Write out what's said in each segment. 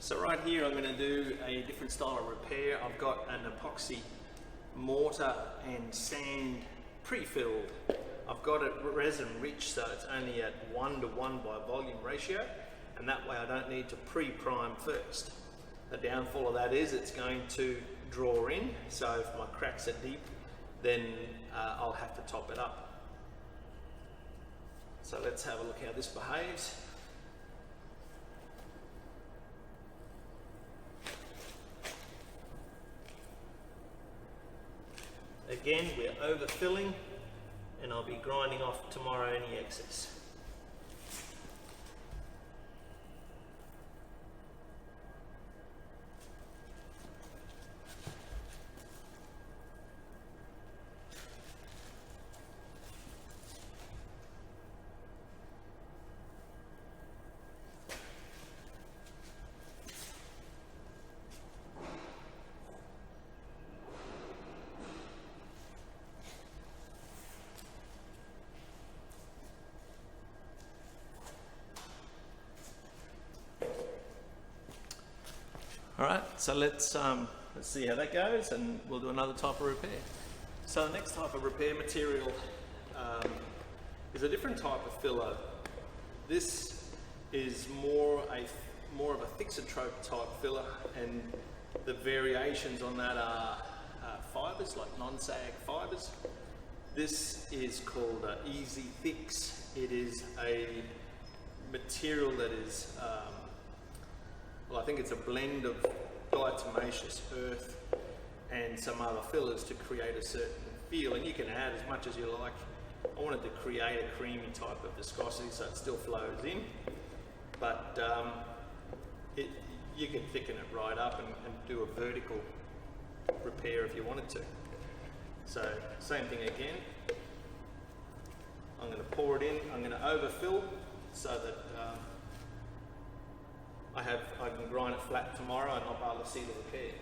So right here I'm going to do a different style of repair. I've got an epoxy mortar and sand pre-filled. I've got it resin-rich, so it's only at 1:1 by volume ratio, and that way I don't need to pre-prime first. The downfall of that is it's going to draw in, so if my cracks are deep, then I'll have to top it up. So let's have a look how this behaves. Again, we're overfilling, and I'll be grinding off tomorrow any excess. Alright, so let's see how that goes, and we'll do another type of repair. So the next type of repair material is a different type of filler. This is more of a Thixotrope type filler, and the variations on that are fibres, like non-saic fibres. This is called Easy Thix. It is a material that is well, I think it's a blend of diatomaceous earth and some other fillers to create a certain feel, and you can add as much as you like. I wanted to create a creamy type of viscosity so it still flows in, but you can thicken it right up and do a vertical repair if you wanted to. So same thing again. I'm going to pour it in, I'm going to overfill so that I can grind it flat tomorrow and I'll be able to see the repair.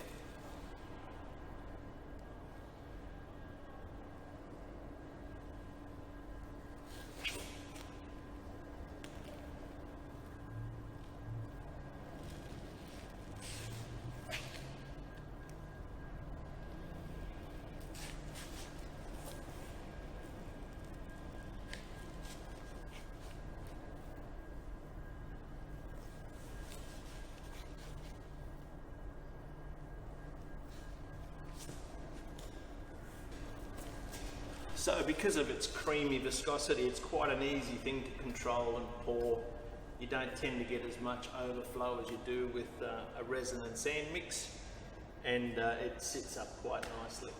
So because of its creamy viscosity, it's quite an easy thing to control and pour. You don't tend to get as much overflow as you do with a resin and sand mix, and it sits up quite nicely.